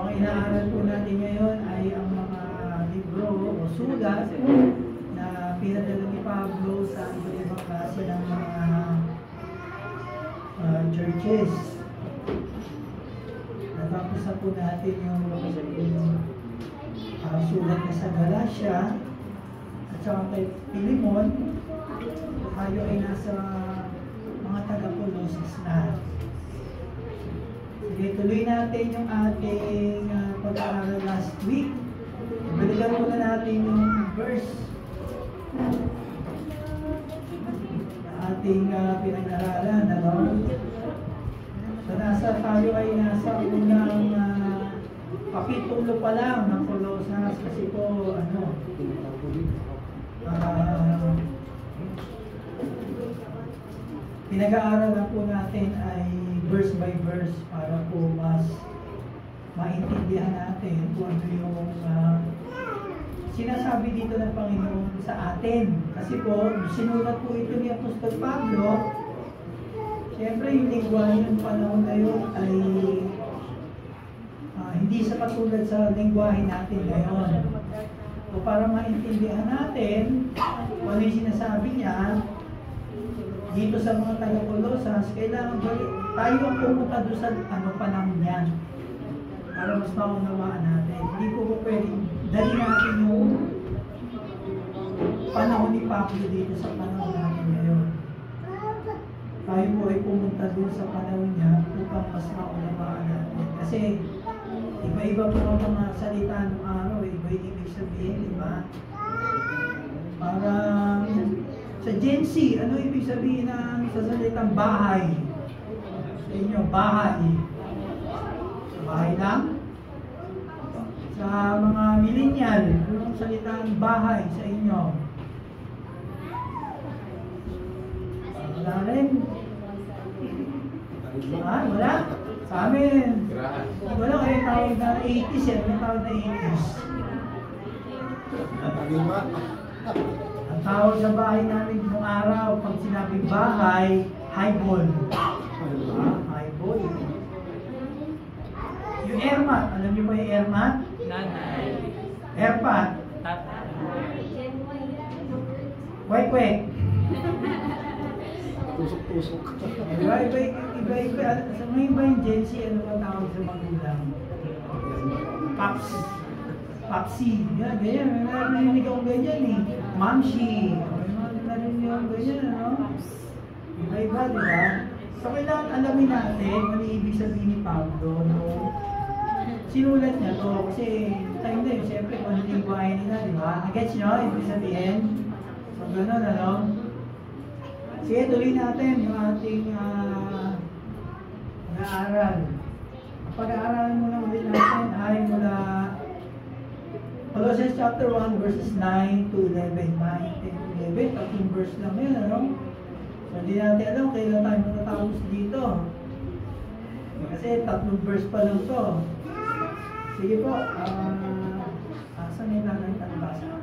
ang inaaral po natin ngayon ay ang mga libro o sulat na pinadala ni Pablo sa iba't ibang klase ng mga churches. Natapos na po natin yung sulat na sa Galatia at saka kay Pilimon. Tayo ay nasa mga taga-Colossus na. Sige, tuloy natin yung ating pag-aaral last week. Balikan muna natin yung verse na ating pinag-aralan. Ano? So, tayo ay nasa unang kapitulo pa lang ng Colossus kasi po, pinag-aaralan po natin ay verse by verse para po mas maintindihan natin kung ano yung sinasabi dito ng Panginoon sa atin. Kasi po, sinulat po ito ni Apostol Pablo. Siyempre, yung lingwahe ng panahon na yun ay hindi sa katulad sa lingwahe natin ngayon. So, para maintindihan natin kung ano yung sinasabi niya, dito sa mga taga-Colossus, kailangan tayo ang pumunta doon sa panahon niya para mas maunawaan natin. Hindi po pwedeng dali natin yung panahon ni Pablo dito sa panahon natin ngayon. Tayo po ay pumunta doon sa panahon niya upang mas maunawaan natin. Kasi iba-iba po ang mga salita ng araw, iba yung ibig sabihin, di ba? Para sa Gen Z, ano ibig sabihin ng sa salitang bahay? Sa inyo, bahay. Bahay lang? Sa mga millennial, ano ang salitang bahay sa inyo? Wala rin? Wala? Sa amin, wala kayo tawag na 80s yan, may tawag na 80s. Ang tawag sa bahay namin noong araw, pag sinabing bahay, highball. Highball. Yung airmat, alam niyo ba yung airmat? Nanay. Airpat. Tata. Kwek-kwek. Tusok-tusok. Iba-iba. Sa ngayon ba yung Gen Z, ano ba tawag sa magulang? Paps. Papsi. Yan, ganyan. May narinig akong ganyan eh. Mamsi. May narinig akong ganyan, ano? Iba-iba, di ba? So, kailangan alamin natin ano ibig sabihin ni Pablo, no? Sinulat niya to kasi time na yun, siyempre, kung ano yung buhay nila, di ba? Nag-gets nyo? Ibig sabihin? So, gano'n, ano? Sige, tuloy natin yung ating pag-aaral. Pag-aaralan muna ulit natin ay mula Colossians chapter 1 verses 9 to 11. 9 to 11, tatlong verse lang yun, ano? So, hindi natin alam kailan tayo matatapos dito. Kasi tatlong verse pa lang to. Sige po, saan yung lalagay ang basa?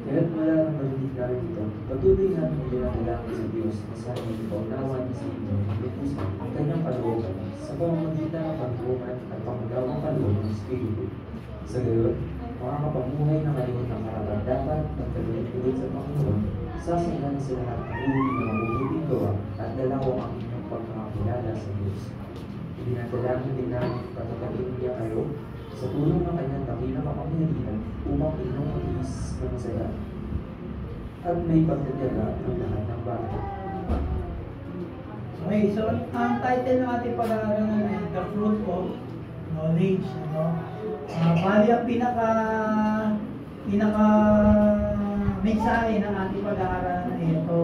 Kaya't wala nang marinig namin ito, patuloy namin ilalagay sa Diyos na sa amin ito, nawan sa inyo, lupusan ang kanyang kalooban sa pamamagitan ng pagtuman at pangagawang kaloob ng Espiritu. Sa gayon, makakapamuhay ng kalimot ng karapat-dapat at tagalit-ulit sa Panginoon, sasailan sila ng uri ng mabubuting gawa at dalawa ang inyong pagkakakilala sa Diyos. Dinadalangin din namin patatakin niya kayo sa tulong ng kanyang dakilang kapangyarihan upang inyong mag-iis ng saya at may pagdadala ng lahat ng bagay. Okay, so ang title ng ating pag-aaralan ay The Fruit of Knowledge. Ano? Bali ang pinaka mensahe ng ating pag-aaralan na ito.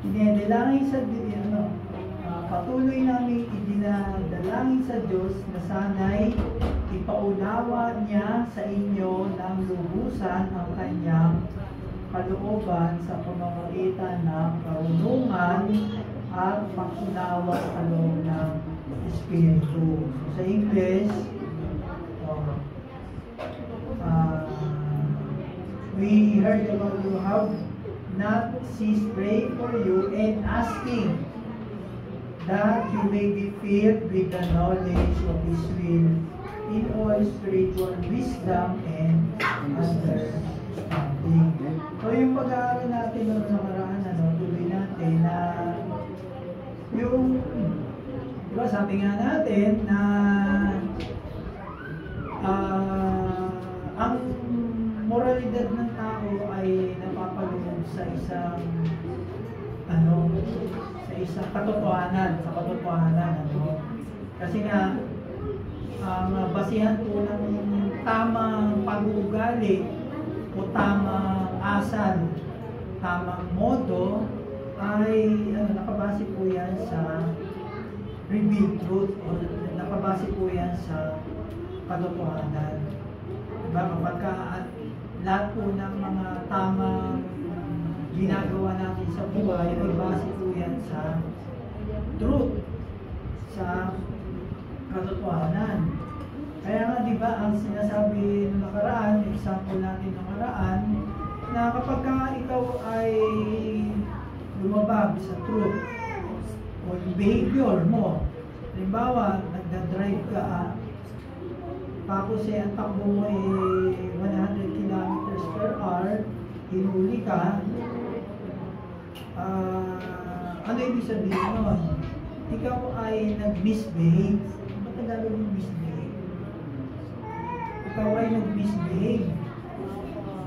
Dinadalangin sa patuloy namin idinadalangin sa Diyos na sana'y ipaunawa niya sa inyo ng lubusan ang kanyang kalooban sa pamamagitan ng karunungan at pag-unawa sa loob ng Espiritu. So, sa English, we heard about you have not ceased praying for you and asking that you may be filled with the knowledge of His will in all spiritual wisdom and understanding. So yung pag-aaral natin noong nakaraan, tuloy natin na yung, diba sabi nga natin na ang moralidad ng tao ay napapaloob sa isang katotohanan, Kasi nga, ang basihan po ng tamang pag-uugali o tamang asal, tamang modo, ay nakabase po yan sa revealed truth o nakabase po yan sa katotohanan. Diba? Kapag lahat po ng mga tamang ginagawa natin sa buhay ay base po yan sa truth, sa katotohanan. Kaya nga diba ang sinasabi ng nakaraan, example natin ng nakaraan, na kapag ikaw ay lumabag sa truth o yung behavior mo, halimbawa nagdadrive ka, tapos ang takbo mo ay 100 kilometers per hour, hinuli ka, ano ibig sabihin nun? Ikaw ay nag-misbehave. Ba't nagagawa yung misbehave? Ikaw ay nag-misbehave.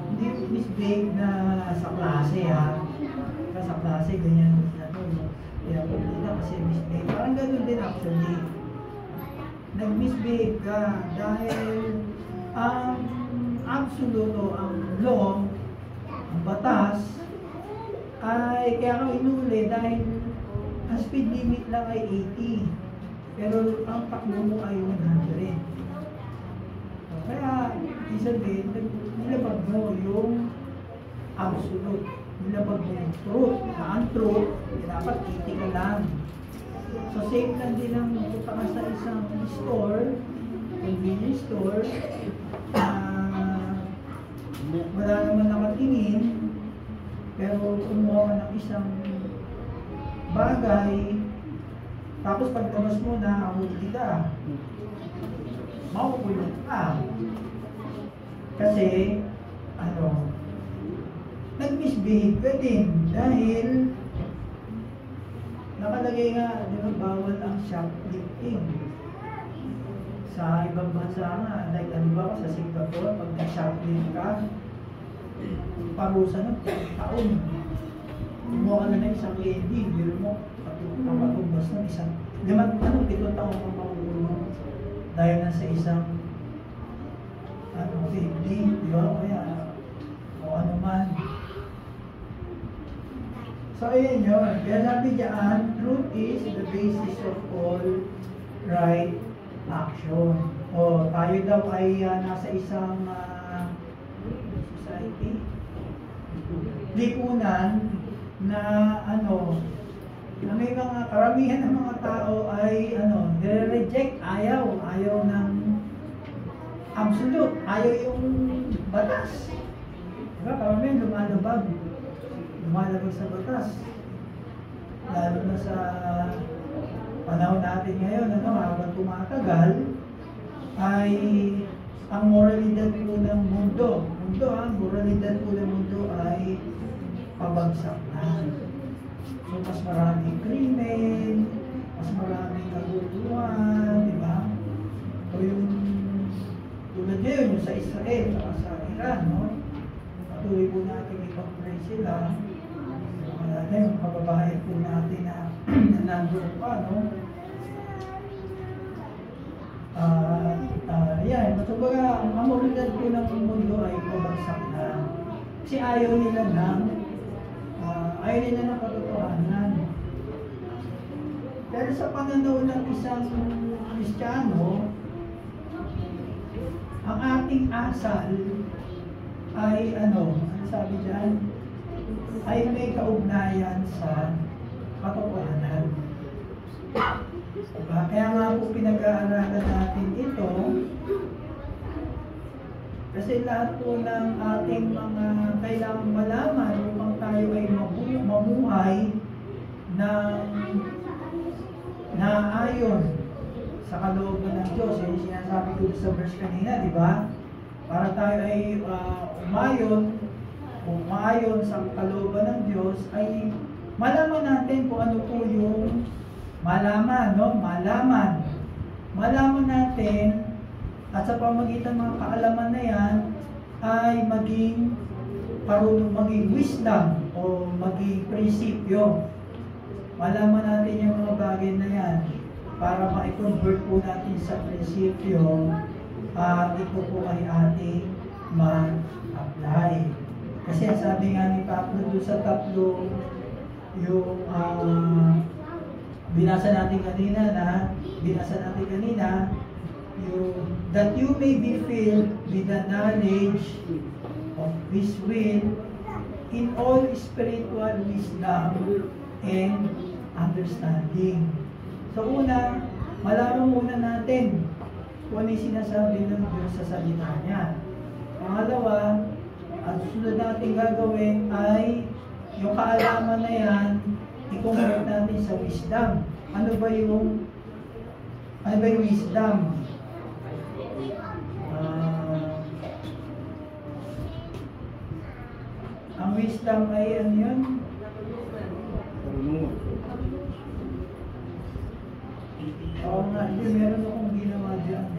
Hindi misbehave na sa klase, ha? Sa klase, ganyan. Kaya po kasi misbehave. Parang ganun din actually. Nag-misbehave ka dahil ang absoluto, ang law, ang batas, ay kaya ka inuli dahil ang speed limit lang ay 80, pero ang takbo mo ay 100. Kaya, isabihin, nilabag mo yung absolute, nilabag mo yung truth. Na ang truth, dapat 80 ka lang. So, same lang din ang punta ka sa isang store, convenience store, wala naman nakatingin, pero kumuha ka ng isang bagay, tapos pagtabas mo na huli ka, makukulong ka. Kasi, nag-misbehave ka din dahil nakalagay nga, bawal ang shoplifting. Sa ibang bansa nga, like sa Singapore, pag nag-shoplift ka, parusa ng taon. Kumuha ka na ng isang candy, biro mo, kapatumbas ng isang, 7 taon kang makukulong dahil na sa isang candy, di ba? Kaya, o ano man. So, ayan yun. Kaya sabi dyan, truth is the basis of all right action. O, tayo daw ay nasa isang society, lipunan, na na may mga karamihan ng mga tao ay nire-reject, ayaw ng absolute, ayaw yung batas. Diba? Karamihan lumalabag sa batas. Lalo na sa panahon natin ngayon, habang tumatagal, ay ang moralidad po ng mundo, ang moralidad po ng mundo ay pabagsak na. So, mas maraming krimen, mas maraming kagutuhan, di ba? So, yung tulad yun, yung sa Israel, sa Iran, patuloy po natin ipag-pray sila. Yung kababayan po natin na nandoon pa, yan, matubaga, ang moralidad po ng mundo ay pabagsak na. Kasi ayaw nila ng katotohanan. Pero sa pananaw ng isang Kristiyano, ang ating asal ay ano sabi dyan? Ay may kaugnayan sa katotohanan. Diba? Kaya nga po pinag-aaralan natin ito kasi lahat po ng ating mga kailangang malaman upang tayo ay mamuhay ng na ayon sa kalooban ng Diyos. Yan yung sinasabi ko sa verse kanina, di ba? Para tayo ay umaayon sa kalooban ng Diyos, ay malaman natin kung ano po yung malaman, no? Malaman natin, at sa pamagitan ng mga kaalaman na yan, ay maging wisdom o maging prinsipyo. Malaman natin yung mga bagay na yan para ma-convert po natin sa prinsipyo at ito po ay ating ma-apply. Kasi sabi nga ni Pablo doon sa tatlo, yung binasa natin kanina, yung that you may be filled with the knowledge of His will in all spiritual wisdom and understanding. So una, malaman muna natin kung ano yung sinasabi ng Diyos sa salita niya. Pangalawa, ang susunod natin gagawin ay yung kaalaman na yan, i-convert natin sa wisdom. Ano ba yung wisdom? Ang wisdom ay ano yun? Oo nga, meron akong ginawa dyan.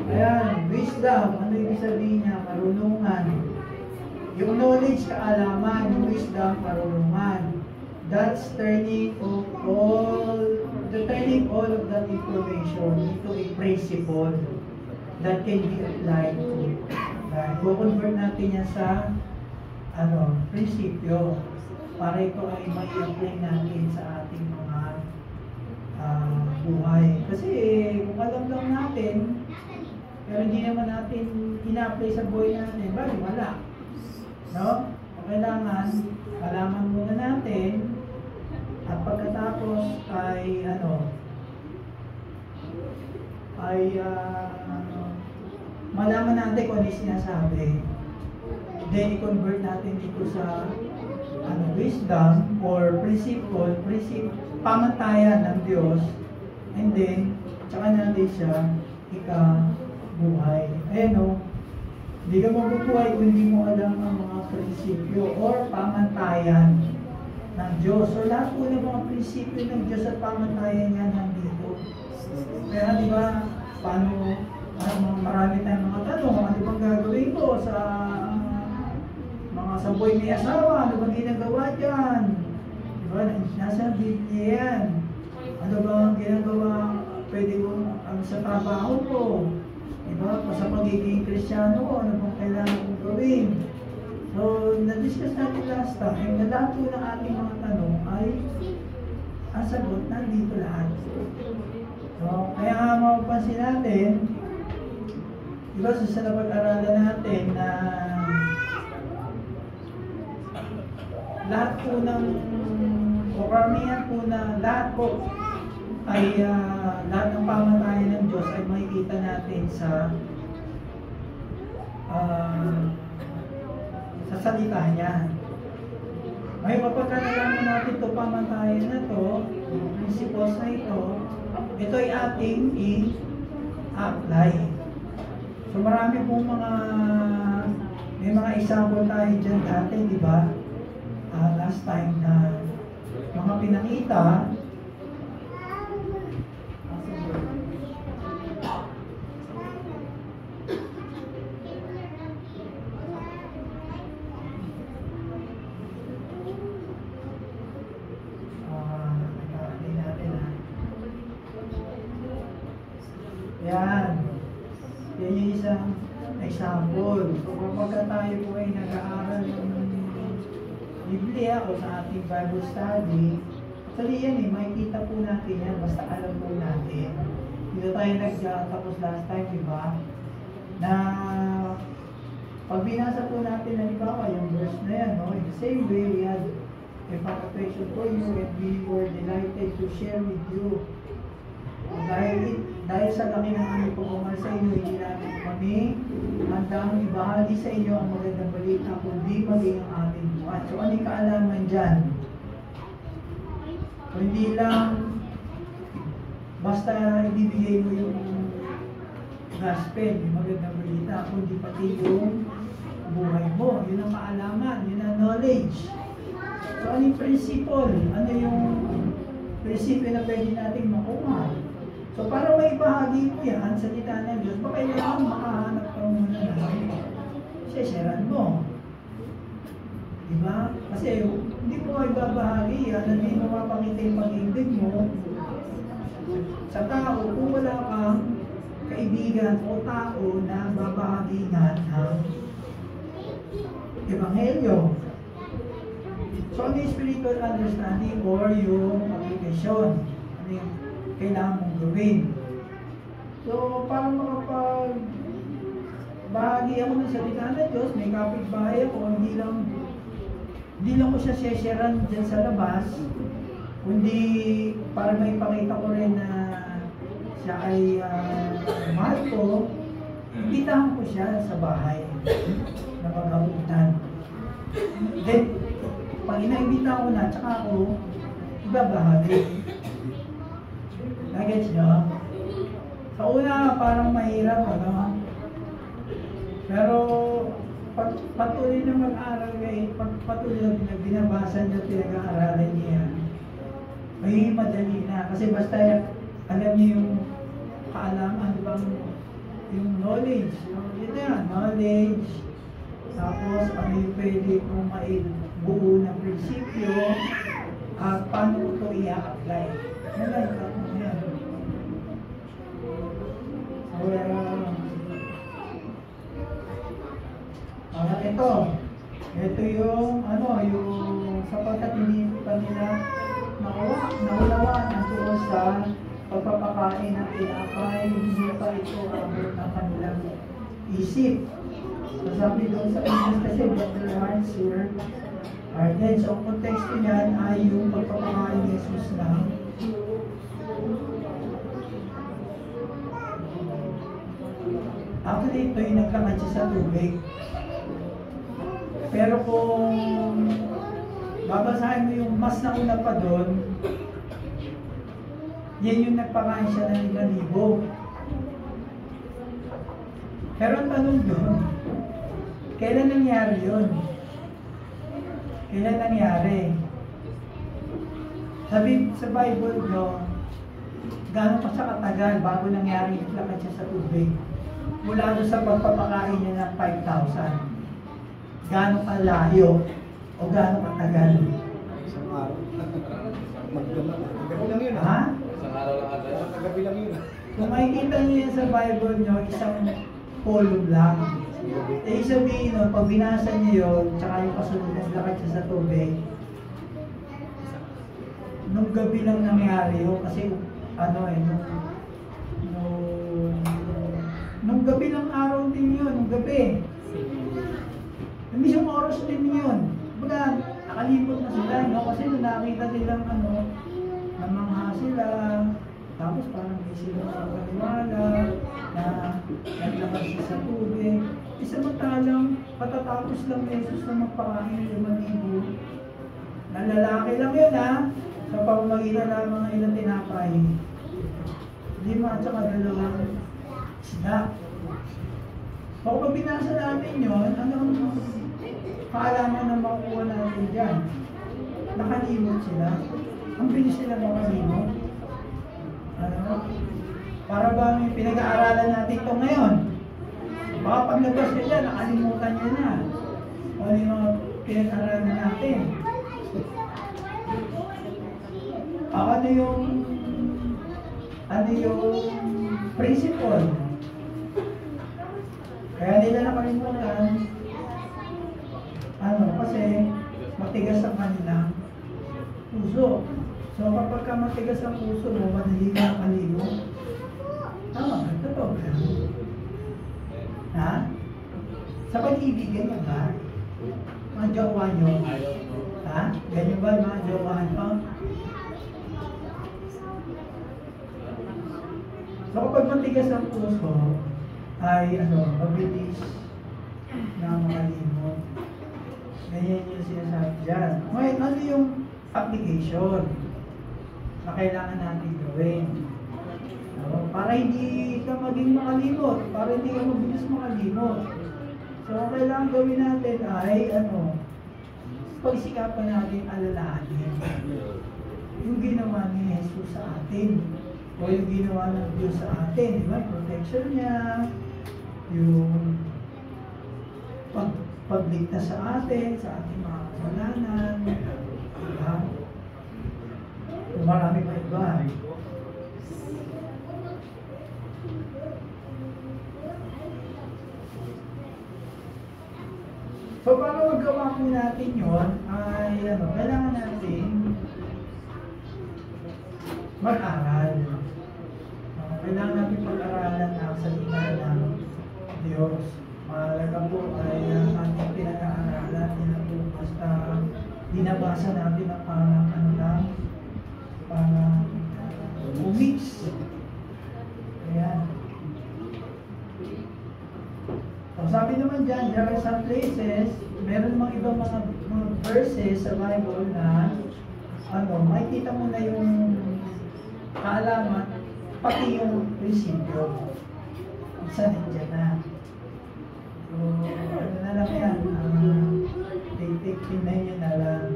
Ayan, wisdom, ano yung sabihin niya? Karunungan. Yung knowledge, kaalaman. Yung wisdom, karunungan. That's turning all of that information into a principle that can be applied to. I-convert natin yan sa prinsipyo para ito ay mai-apply natin sa ating mga buhay. Kasi kung alam lang natin, pero hindi naman natin ina-apply sa buhay natin, bali wala. No? Kailangan, alaman muna natin at pagkatapos ay malaman natin kung ano yung sinasabi. Then i-convert natin ito sa wisdom or principle, pamantayan ng Diyos, and then tsaka natin siya ikabuhay. Ayan hindi ka mabubuhay kung hindi mo alam ang mga prinsipyo or pamantayan ng Diyos. So lahat po ng mga prinsipyo ng Diyos at pamantayan niya nandito. Kaya di ba, marami tayong mga tanong, ano bang gagawin ko sa mga saboy may asawa, ano bang ginagawa dyan? Di ba, nasa Biblia yan. Ano bang ginagawa, pwede kong sa trabaho ko? Diba? Sa pagiging Kristyano ko, ano bang kailangan kong gawin? So, na-discuss natin last time na lahat po ng ating mga tanong ay ang sagot nandito lahat. So, kaya nga mapapansin natin, diba sa napag-aralan natin na lahat po ng o karamihan po na lahat po ay lahat ng pamantayan ng Diyos ay makikita natin sa salita niya. Ngayon, kapag nalaman natin ito pamantayan na ito, principles na ito ay ating i-apply. So marami pong may mga example tayo dyan dati, di ba? Last time na mga pinakita yan yung isang example. So kapag tayo po ay nag-aaral ng Biblia o sa ating Bible study, actually yan makikita po natin yan, basta alam po natin. Dito tayo nag-tapos last time, di ba? Na pag binasa po natin, halimbawa, yung verse na yan, no? In the same way, we had a affection for you and we were delighted to share with you. Dahil sa laki ng aming pagmamahal sa inyo, hindi namin kami handang ibahagi sa inyo ang magandang balita, kundi maging ang aming buwan. So, ano yung kaalaman dyan? Hindi lang basta ibibigay mo yung gospel, yung magandang balita, kundi pati yung buhay mo. Yun ang kaalaman, yun ang knowledge. So ano yung principle? Ano yung prinsipyo na pwede nating makuha? So para maibahagi mo yan sa salita ng Diyos, baka kailangan makahanap ka muna ng sesyaran mo. Diba? Kasi hindi mo ibabahagi yan, hindi mo mapakita yung pag-ibig mo sa tao kung wala kang kaibigan o tao na babahagingan ng Ebanghelyo. So ano yung spiritual understanding or yung application? Ano yung kailangan mong gawin? So para makapag-bahagi ako ng salita ng Diyos, may kapitbahay ako, hindi lang ko siya sesyaran dyan sa labas, kundi para may pakita ko rin na siya ay mahal ko, imbitahan ko siya sa bahay na pagkakutan. Then, pag inaimbitahan ko na, tsaka ako ibabahagi. Nagets nyo? Sa una, parang mahirap, ano? Pero, patuloy na mag-aral kayo, patuloy na binabasa niyo, pinag-aaralan niya, may madali na. Kasi basta alam niyo yung kaalaman, ano bang yung knowledge. Ito yan, knowledge. Tapos ano yung pwede kong maibuo ng prinsipyo at paano ko ito i-apply. Yan lang, yan. So, ito yung sapagkat hindi pa nila naunawaan ang tungkol sa pagpapakain ng tinapay, hindi pa ito abot ng kanilang isip. So, sabi doon sa English kasi, but their hearts were hardened. So, ang konteksto niyan ay yung pagpapakain ni Jesus ng actually, ito yung nagkakad siya sa tubig. Pero kung babasahin mo yung mas nauna pa doon, yan yung nagpakain siya ng 5,000. Pero ang tanong doon, kailan nangyari yun? Kailan nangyari? Sabi sa Bible nyo, gano'n pa siya katagal bago nangyari yung lakad siya sa tubig? Mula doon sa pagpapakain niya ng 5,000. Gano'ng kalayo o gano'ng katagal? Isang araw. Magabi lang yun. Ha? Isang araw lang ata. Magabi lang yun. Kung makikita niyo yan sa Bible nyo, isang column lang. Eh sabihin nun, pag binasa niyo yun, tsaka yung kasunod ng lakad siya sa tubig, nung gabi lang nangyari yun, kasi nung gabi lang araw din yun, nung gabi. Mismong oras din yun. Baga, nakalimot na sila, no? Kasi nung nakita nilang namangha sila, tapos parang may silang pagkaniwala na naglakad siya sa tubig. Samantalang patatapos lang ni Jesus na magpakain ng 5,000. Nalalaki lang yun, ha? Sa pamamagitan lamang ng ilang tinapay. 5 at saka 2 isda. So kung binasa natin yun, anong kaalaman na makukuha natin dyan? Nakalimot sila. Ang bilis sila makalimot. Para ba may pinag-aaralan natin ito ngayon? Baka paglabas ka dyan, nakalimutan niya na. O ano yung mga pinag-aaralan natin? Ano yung principle? Kaya nila nakalimutan, kasi matigas ang kanilang puso. So kapag ka matigas ang puso mo, madali ka nakalimutan. Tama, totoo ba? Ha? Sa pag-ibig, ganyan ba? Mga jowa nyo? Ha? Ganyan ba mga jowa nyo? So kapag matigas ang puso, ay mabilis na makalimot. Ganyan yung sinasabi dyan. Ngayon, ano yung application? na kailangan natin gawin. So, para hindi ka maging makalimot, para hindi ka mabilis makalimot. So, ang kailangan gawin natin ay, pagsikapan natin alalahanin yung ginawa ni Jesus sa atin o yung ginawa ng Diyos sa atin, di ba? Protection niya, yung pagligtas sa atin, sa ating mga kasalanan, diba? Marami pa iba. So, para magawa po natin yun, ay kailangan natin mag-aral. Kailangan natin pag-aralan ang salita ng Diyos. Mahalaga po ay ating pinag-aaralan, hindi na po basta binabasa natin na parang umix. Ayan. So, sabi naman dyan, there are some places, meron mga ibang mga verses sa Bible na makikita mo na yung kaalaman, pati yung prinsipyo. Isa nandiyan na. So, na lang yan. Tingnan nyo na lang.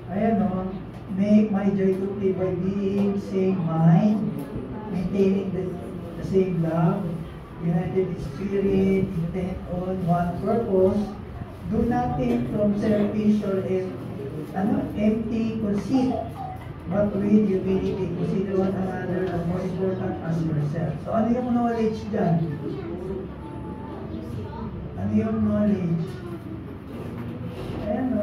Ayan make my joy complete by being same mind, maintaining the same love, united in spirit, intent on one purpose, do nothing from selfish or empty conceit, but with humility, consider one another as more important as yourself. So, ano yung knowledge dyan? Ano yung knowledge? Ayan,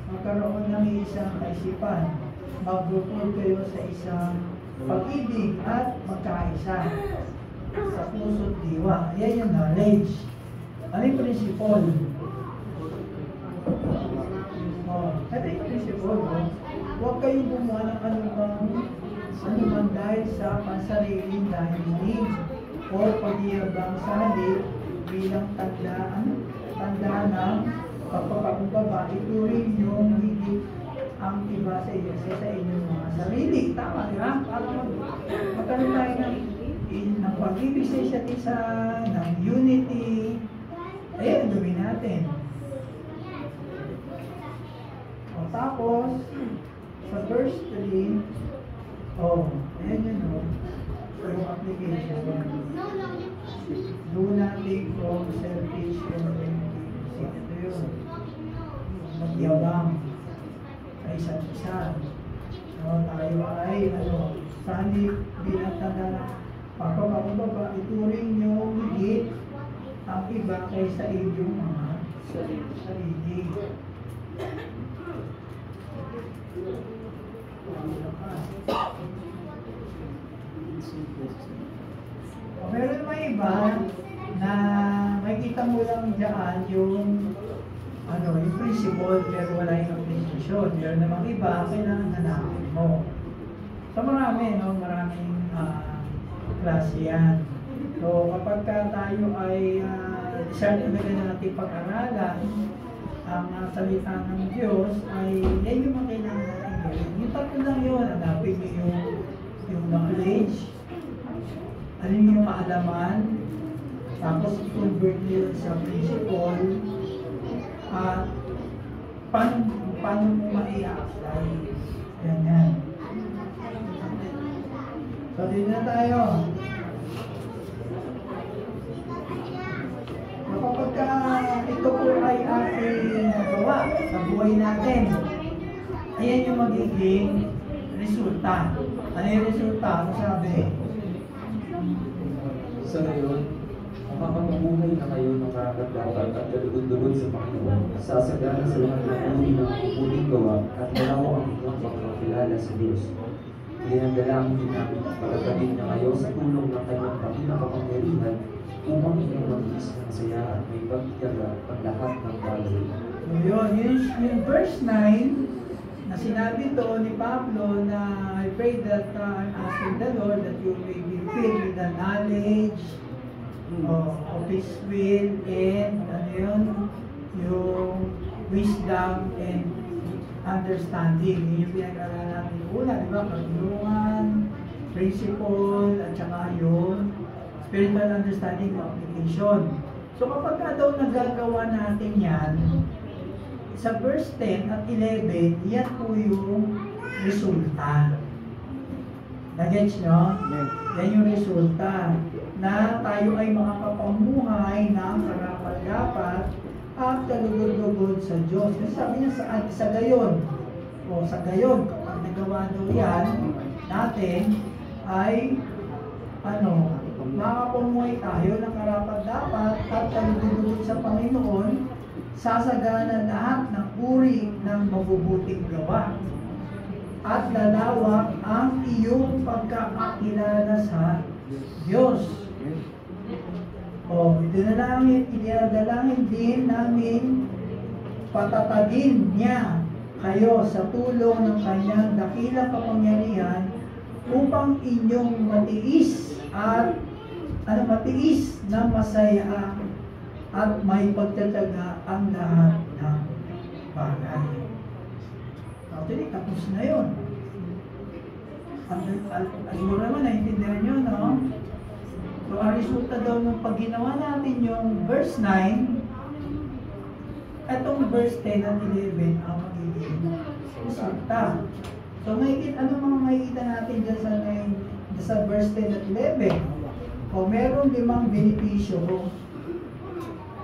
magkaroon ng isang kaisipan. Magbukod kayo sa isang pag-ibig at magkaisa sa puso't diwa. Yan yung knowledge. Ano yung principle? Ito yung principle. Huwag kayong gumawa ng anumang dahil sa pansariling dahiling o pagyabang sa halip bilang tanda ng pagpapakumbaba. Ituring nyo higit ang iba sa inyo sa inyong mga sarili. Tama, di ba? Para magkaroon tayo ng pag-ibig sa isa't isa, ng unity. Ayan, gawin natin. Tapos, sa verse 3, ayan yun, yung application. Do nothing from selfish or empty. Ito yun. Magyabang sa isa't isa. Tayo ay, sanib bilang tanda na pagpapakumbaba, ituring nyo higit ang iba kaysa inyong mga sarili. Meron may iba na makikita mo lang dyan yung principle pero wala yung application. Meron namang iba, kailangan hanapin mo. So maraming klase yan. So kapag tayo ay decide talaga natin pag-aralan ang salita ng Diyos, ay yan yung mga kailangan natin gawin. Yung tatlo lang yun, hanapin mo yung knowledge, ano yung kaalaman, tapos i-convert nyo sa principle, at paano mo ma-i-apply. Yan. So, din na tayo. Kapag ito po ay ating nagawa sa buhay natin, ayan yung magiging resulta. Ano yung resulta? Ano sabi? Sa ngayon, makakabuhay na kayo ng karapat-dapat at kalugod-lugod sa Panginoon, sasagana sa lahat ng uri ng mapupuling gawa at malawak ang inyong pagkakilala sa Diyos. Dinadalangin din namin pagkakabit niya kayo sa tulong ng kanyang pinakapangyarihan upang inyong mag-iis ng saya at may pagtiyaga ang lahat ng bagay. So yung verse 9 na sinabi doon ni Pablo na I pray that I'm asking the Lord that you may be filled with the knowledge of His will and yung wisdom and understanding. Yun yung pinag-aralan natin una, di ba? Pagtulungan, principle, at saka yung spiritual understanding o application. So kapag ka daw nagagawa natin yan, sa verse 10 at 11, yan po yung resulta. Nagets nyo? Yan yung resulta na tayo ay makakapamuhay ng karapat-dapat at kalugod-lugod sa Diyos. Kasi sabi niya sa gayon, kapag nagawa daw yan natin, ay makapamuhay tayo ng karapat-dapat at kalugod-lugod sa Panginoon, sasagana lahat ng uri ng mabubuting gawa at lalawak ang iyong pagkakakilala sa Diyos. Idinadalangin din namin patatagin niya kayo sa tulong ng kanyang dakilang kapangyarihan upang inyong matiis na masaya at may pagtataga ang lahat ng bagay. Actually, tapos na yun. Siguro naman, naintindihan nyo, no? So, ang resulta daw nung pag ginawa natin yung verse 9, etong verse 10 at 11 ang magiging resulta. So, ano mga makikita natin dyan sa verse 10 at 11? O, meron 5 benepisyo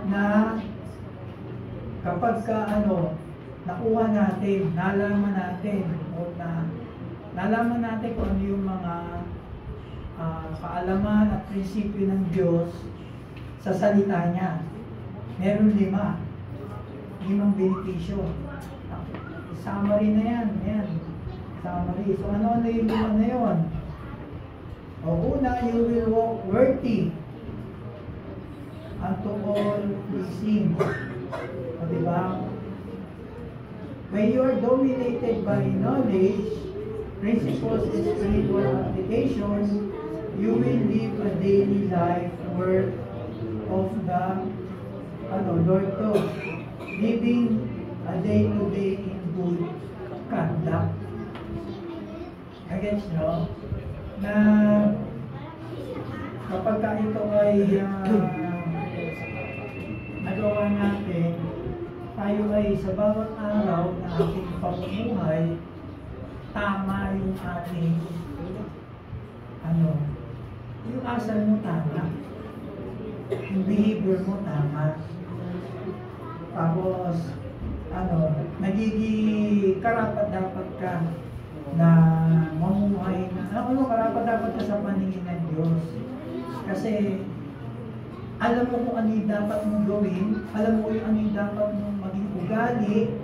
na kapag nakuha natin, nalaman natin kung ano yung mga kaalaman at prinsipyo ng Diyos sa salita niya. Meron 5 benepisyo. Summary na yan. Summary. So ano yung 5 na yun? Una, you will walk worthy unto all pleasing. O diba? When you are dominated by knowledge, principles, and spiritual applications, you will live a daily life worth of the Lord too. Living a day-to-day in good conduct. Against na kapag ito ay nagawa natin, tayo ay sa bawat araw na ating pamumuhay, tama yung ating yung asal mo tama, yung behavior mo tama, tapos nagiging karapat-dapat ka na mamumuhay na karapat-dapat ka sa paningin ng Diyos. Kasi alam mo kung ano yung dapat mong gawin, alam mo yung ano yung dapat mong maging ugali,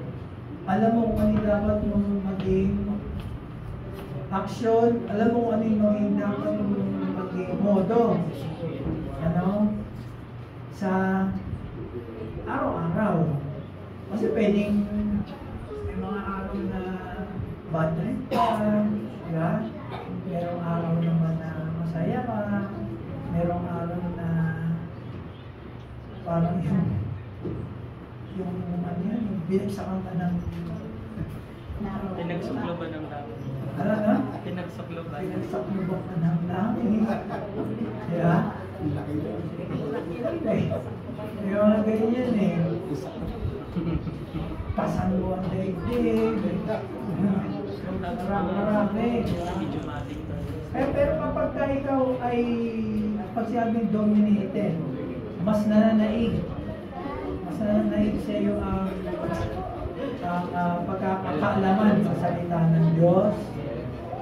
alam mo kung ano yung dapat mong maging action, alam mo kung ano yung maging dapat mong maging modo. Sa araw-araw. Kasi pwedeng may mga araw na bad trip ka, diba? Merong araw naman na masaya ka, merong araw na parang yung binagsakan ka ng pinagsukloban ng langit. Pinagsukloban. Pinagsukloban ka ng langit. Diba? Yung mga ganyan pasan mo ang daigdig. Marami. Pero kapag ikaw ay pagsabing dominated, mas nananaig sa iyo ang pagkakaalaman sa salita ng Diyos.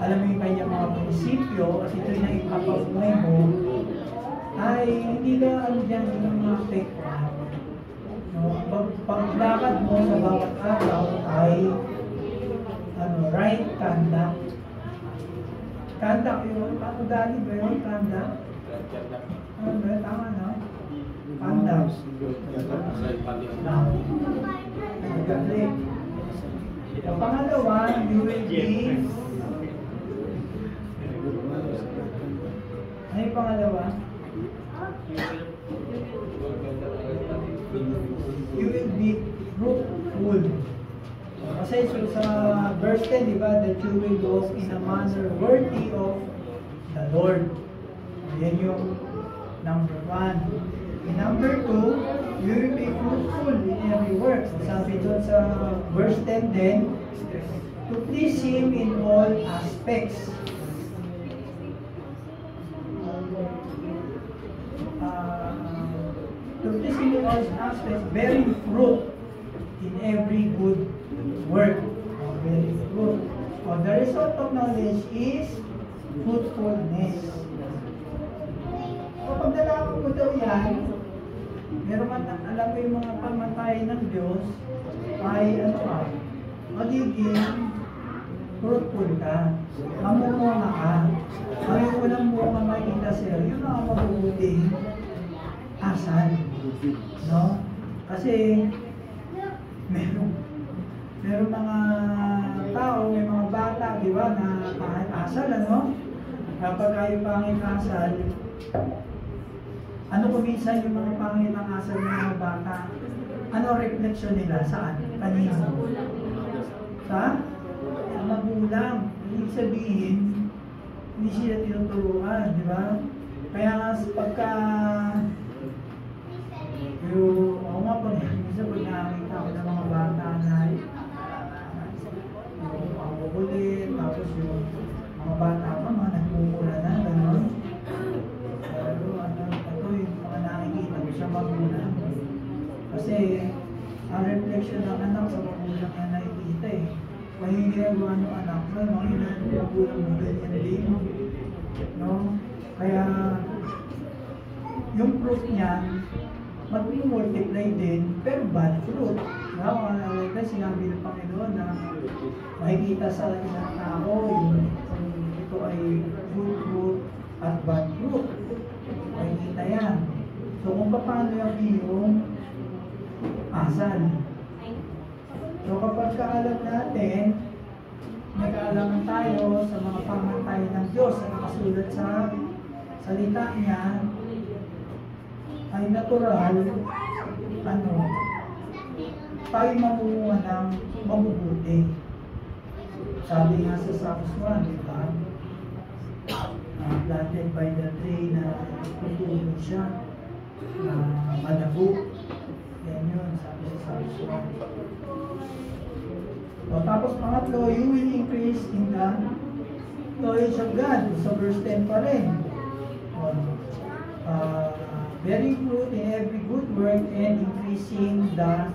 Alam mo yung kanyang mga prinsipyo at ito'y na ipapabuhay mo, ay hindi ka yung mga fake. Paglakad mo sa bawat araw ay right conduct. Conduct yun, ugali ba yun? Conduct? Tama, no? Conduct. Ang pangalawa, you will be. Ano yung pangalawa? You will be fruitful. Kasi so, sa verse 10, di ba, that you will walk in a manner worthy of the Lord. Yan yung number 1. In number 2, you will be fruitful in every work. So, sabi doon sa verse 10 din, to please Him in all aspects. To please Him in all aspects, bearing fruit in every good work. Bearing fruit. The result of knowledge is fruitfulness. Kapag nalaman mo daw yan, meron man, alam mo yung mga pamatay ng Diyos, ay ano ka, magiging fruitful ka, mamumunga ka, may unang bunga makikita sa'yo, yun ang mabubuting asal. No? Kasi, meron mga tao, may mga bata, di ba, na kahit asal, ano? Kapag kayo pangit asal, ano kung minsan yung mga pangit ang asal ng mga bata? Ano refleksyon nila? Saan? Kanino? Sa magulang. Ibig sabihin, hindi sila tinuturuan, di ba? Kaya nga pagka ako nga po, minsan pag nakakita ko ng mga bata na yung mga kukulit, tapos yung mga bata pa, mga nagmumula na, gano'n. Pero ito yung mga nakikita ko sa magulang. Kasi ang reflection ng anak sa magulang na nakikita eh. May ginagawa ng anak mo, mga magulang mo ganyan din. No? Kaya yung fruit niyan, mag-multiply din, pero bad fruit. Kaya sinabi ng Panginoon na makikita sa isang tao yung ito ay good fruit at bad fruit. Makikita yan. So kung paano yung asal. So kapag kaalam natin, may kaalaman tayo sa mga pamantay ng Diyos na nakasulat sa salita niya, ay natural, tayo mamuha ng mabubuti. Sabi nga sa Psalms 1, di ba? Planted by the tree na tutulong siya, na malago. Yan yun, sabi sa Psalms 1. So, tapos pangatlo, you will increase in the knowledge of God. Sa verse 10 pa rin. Bearing fruit in every good work and increasing the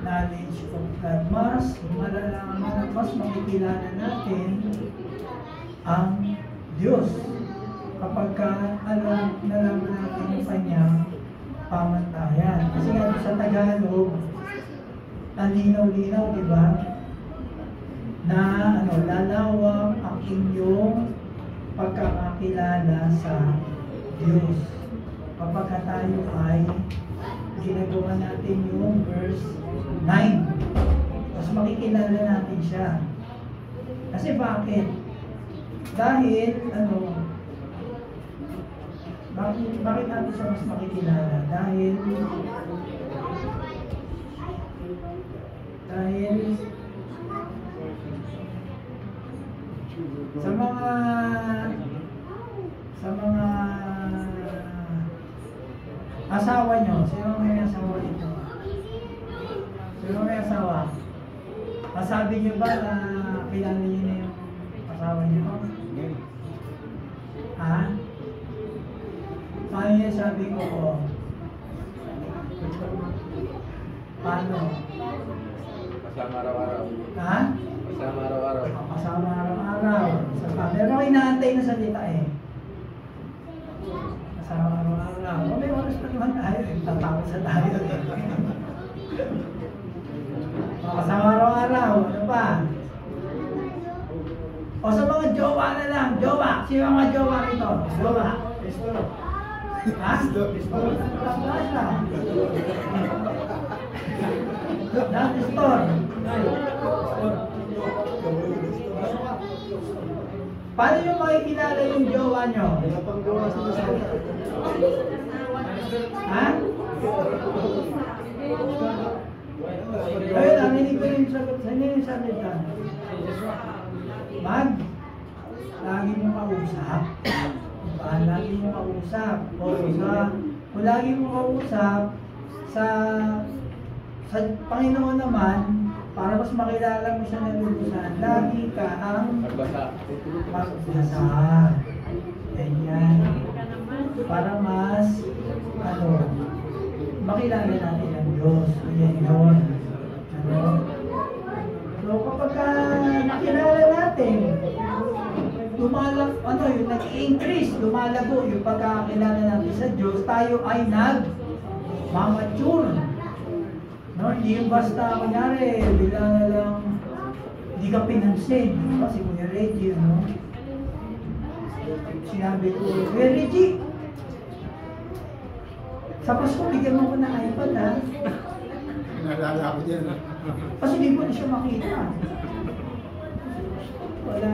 knowledge of God. Mas makikilala natin ang Diyos kapag nalaman natin yung kanyang pamantayan. Kasi nga sa Tagalog, ang linaw-linaw, di ba? Na lalawak ang inyong pagkakakilala sa Diyos. Kapag tayo ay ginagawa natin yung verse 9, mas makikilala natin siya. Kasi bakit? Dahil, bakit natin siya mas makikilala? Dahil sa mga asawa nyo, sino may asawa dito? Sino may asawa? Masabi nyo ba na kilala nyo na yung asawa nyo? Ha? Paano niya sabi ko ko? Paano? Kasama araw-araw. Ha? Kasama araw-araw. Kasama araw-araw. Pero ako inaantay na salita eh. Kasama araw-araw. May oras na naman tayo. Tatawag sa tayo. Kasama araw-araw. Ano pa? O sa mga jowa na lang. Jowa. Sino ang mga jowa rito? Jowa. Ha? Tapos lang. Dati store. Paano yung makikilala yung jowa nyo? Ha? Ayun, naminig ko yung yung sagot? Sino yung salita? Lagi mo kausap. Diba? Lagi mo kausap. Kung lagi mo kausap, sa Panginoon naman, para mas makilala mo siya ng lubusan, lagi ka ang Magbasa. magbasa. Ganyan. Para mas, makilala natin ang Diyos. Yan yun. So kapag nakilala natin, nag-increase, lumalago yung pagkakilala natin sa Diyos, tayo ay nag-mamature. No, hindi yung basta, kunyari, bila na lang, hindi ka pinansin. Kasi Kuya Reggie, sinabi ko, Kuya Reggie, sa Pasko, bigyan mo ko ng iPad, ha? Nalala ko dyan. Kasi hindi ko na siya makita. Wala,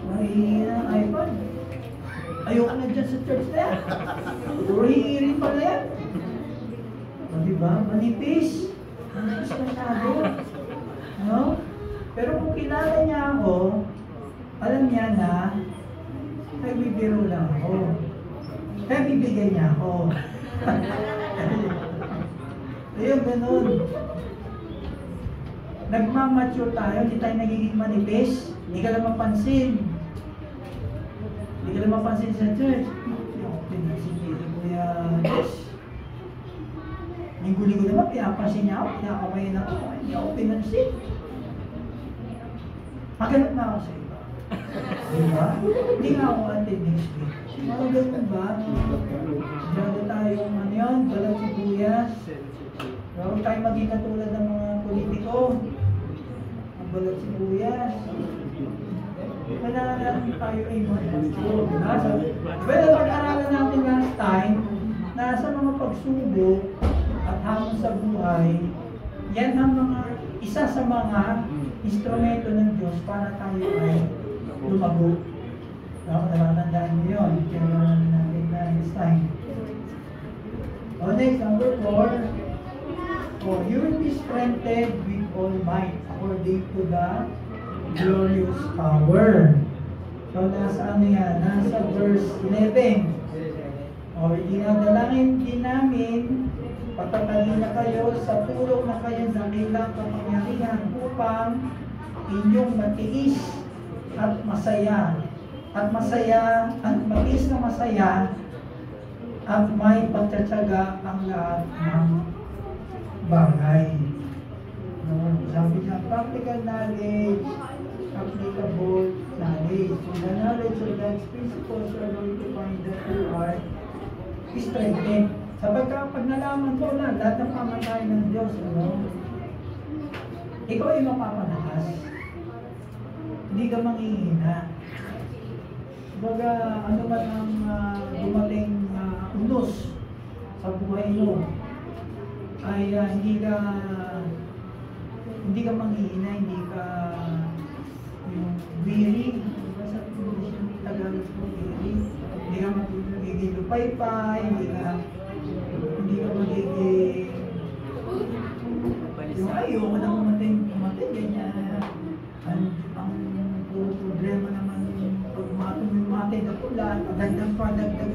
mahihina ang iPad. Ayoko na dyan sa church na yan. Rin pala yan. Diba? Manipis. Manipis masyado. No? Pero kung kilala niya ako, alam niya na nagbibiro lang ako. Kaya bibigyan niya ako. Ayun, ganun. Nagmamature tayo, hindi tayo nagiging manipis. Hindi ka lang mapansin. Hindi ka lang mapansin sa church. Pinansin niya, Kuya Diyos. Linggo-linggo naman, pinapansin niya ako, pinakamayin ako, hindi ako pinansin. Maganap na ako sa iba. Diba? Hindi nga ako attending speech. Mga ganun ba? Masyado tayong balat sibuyas. Huwag tayo maging katulad ng mga politiko. Ang balat sibuyas. Kailangan tayo ay mag-mature. Well, pag-aralan natin last time, nasa mga pagsubok at hamon sa buhay, yan ang isa sa mga instrumento ng Diyos para tayo ay lumago. Natatandaan niyo yun. Kailangan natin next time. Next, number 4. For you will be strengthened with all might according to the glorious power. So, nasa yan? Nasa verse 11. Dinadalangin din namin, patatalin na kayo sa tulong na kayong dakilang kapangyarihan upang inyong matiis at masaya. At matiis na masaya at may pagtsatsaga ang lahat ng bagay. Sabi niya, practical knowledge, applicable knowledge. So the knowledge of God's principles are going to find that you are strengthened. Sapagkat pag nalaman mo na lahat ng pamatayan ng Diyos, ikaw ay mapapalakas. Hindi ka manghihina. Baga, ano man ang dumating unos sa buhay mo, ay hindi ka manghihina, hindi ka weary. Sa Tagalog mo, weary. Hindi ka magiging lupay-pay, hindi ka magiging yung ayoko na kumating, ganyan. Ang problema naman, pag umatay na pula, dagdag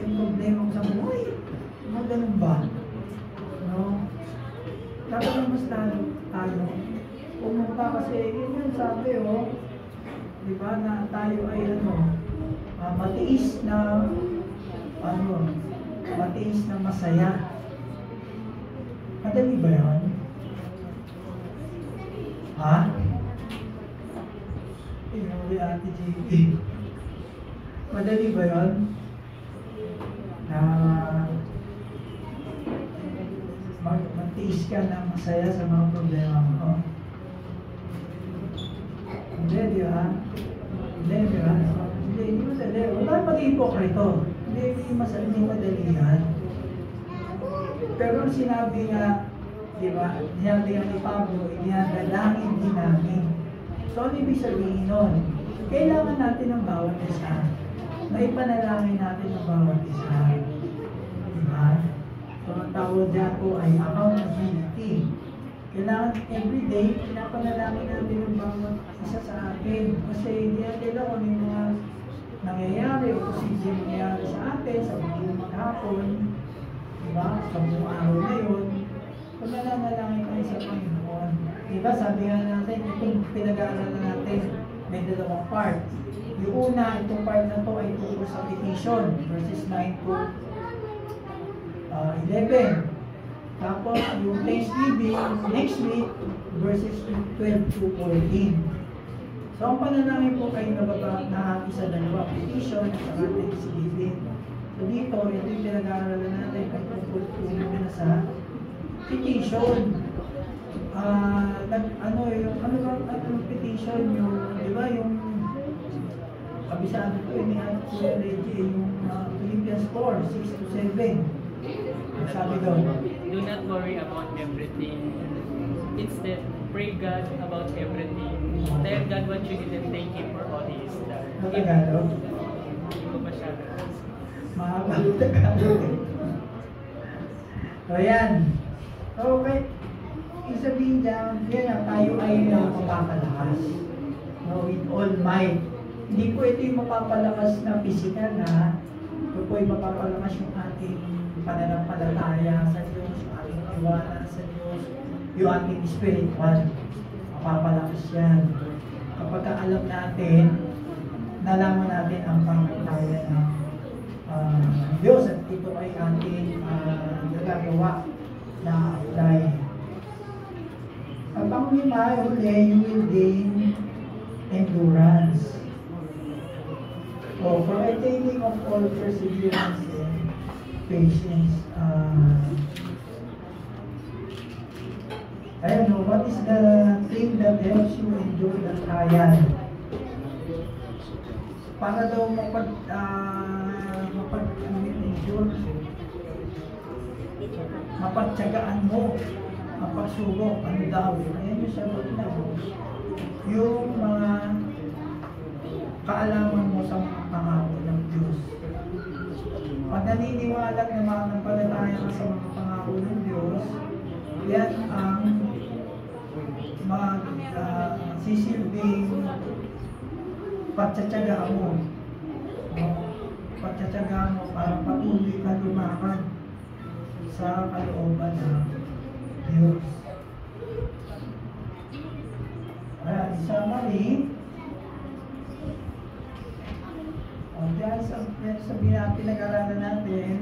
yung problema ko sa buhay. Mga ganun ba? No? Dapat na mas lalo tayo. Pumunta kasi, yun yung sabi, diba, na tayo ay matiis na masaya. Madali ba yun? Ha? Inuwi Ate JP. Madali ba yun? Na matiis ka na masaya sa mga problema mo. Hindi, di ba? Hindi madali. Huwag tayo mag-hipokrito. Hindi madali yan. Pero sinabi nga, di ba? Sinabi nga ni Pablo, inadalangin din namin. So, ano ibig sabihin nun? Kailangan natin ng bawat isa. Maipanalangin natin ng bawat isa. Di ba? So, ang tawag dyan po ay accountability. Kailangan everyday, pinapanalangin natin ang bawat isa sa atin. Kasi hindi natin alam kung yung mga nangyayari o posibleng nangyayari sa atin sa buong maghapon. Diba? Sa buong araw na yun. Panalangin tayo sa Panginoon. Diba? Sabi nga natin, itong pinag-aaralan natin, may dalawang part. Yung una, itong part na to ay tungkol sa petition, verses 9 to 11. Tapos, yung Thanksgiving, next week, verses 12 to 14. So, ang panalangin po kayo nahati sa dalawa, petition at saka Thanksgiving. So, dito, ito yung pinag-aaralan natin ay tungkol na sa petition. Yung petition, yung, di ba, yung kabisado ko, yung Philippians 4, 6 to 7. Sabi doon, Do not worry about everything. Instead, pray God about everything. Tell God what you need and thank Him for all He has done. Tagalog. Hindi ko masyado. Mahaba ang Tagalog. So, yan. So, okay. Ibig sabihin dyan, tayo ay mapapalakas. No, with all might. Hindi po ito yung mapapalakas na physical na. Ito po yung mapapalakas yung ating pananampalataya sa Diyos, yung ating tiwala sa Diyos, yung ating spiritual. Mapapalakas yan. Kapag alam natin, nalaman natin ang pananampalataya ng Diyos at ito ay ating nagagawa na apply. At ang lima, you will gain endurance. So, for attaining of all perseverance and patience. I don't know, what is the thing that helps you endure the trial? Para daw endure, mapagtyagaan mo ang pagsubok, ano daw? Ayan yung sagot na. Yung mga kaalaman mo sa mga pangako ng Diyos. Pag naniniwala at namanampalataya ka sa mga pangako ng Diyos, yan ang sisilbing pagtsatsagaan mo. Pagtsatsagaan mo para patuloy ka lumakad sa kalooban ng Diyos. Kaya isa mali, dahil sa pinag-aralan natin,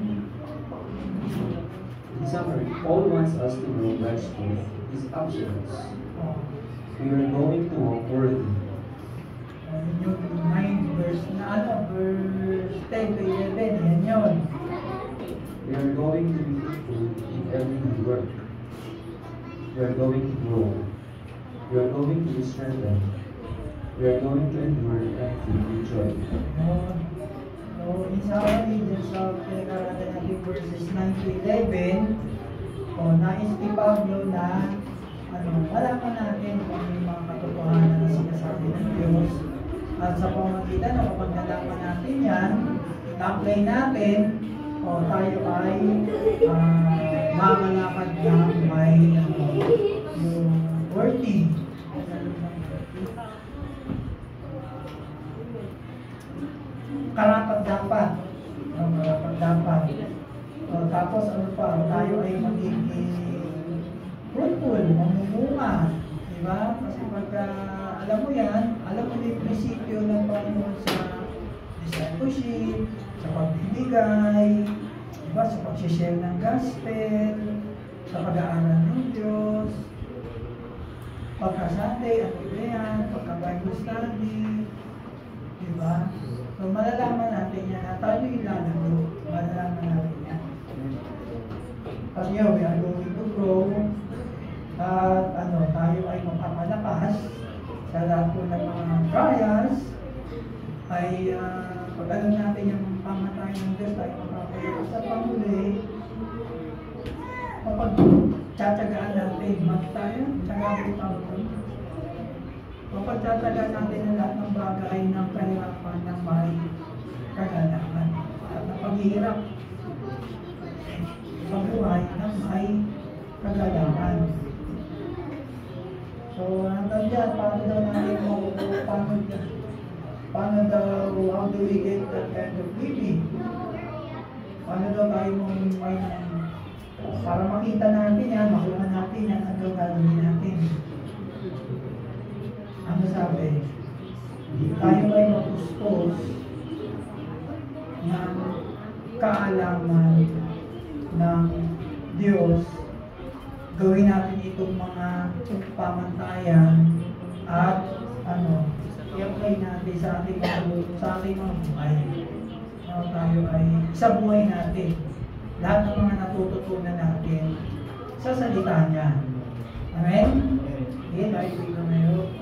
In summary, Paul wants us to know God's truth is optional. We are going to walk worthy. yung 9 verse 10 to 11, yan yun. We are going to be fruitful in every good work. We are going to grow. We are going to be strengthened. We are going to endure and feel with joy. So, in summary, dyan sa pinag-aralan natin verses 9 to 11, nais ni Pablo na malaman natin kung ano yung mga katotohanan na sinasabi ng Diyos. At sa pamagitan na kapag nalaman natin yan, na-apply natin, tayo ay mamalakad na may yung worthy. Karapat-dapat. Karapat-dapat. Tapos ano pa, tayo ay magiging fruitful, mamumunga. Diba? Kasi pagka alam mo yan, alam mo yung prinsipyo ng Panginoon sa discipleship, sa pagbibigay, diba? Sa pag-share ng gospel, sa pag-aaral ng Diyos, pagka-Sunday, ano ba yan, pagka-Bible study, diba? So, malalaman natin yan at tayo yung lalaro. Malalaman natin yan. Kasi we are going to grow at tayo ay mapapalakas sa lahat po ng mga trials ay pag alam natin yung pamatay ng Diyos tayo mapapalakas sa pamuli kapag tsatsagaan natin tayo, tsagaan tayo kapag tsatsagaan natin ang lahat ng bagay ng kahirapan ng may kagalakan at ang paghihirap sa buhay ng may kagalakan. So, hanggang dyan, paano daw natin paano daw, how do we get that kind of living? Paano daw tayo mamumuhay para makita natin yan, makuha natin yan, ano gagawin natin? Ano sabi? Tayo ay mapuspos ng kaalaman ng Diyos. Gawin natin itong mga pamantayan at i-apply natin sa ating mga buhay. Tayo ay sa buhay natin. Lahat ng mga natututunan natin sa salita niya. Amen? Okay, tayo dito ngayon.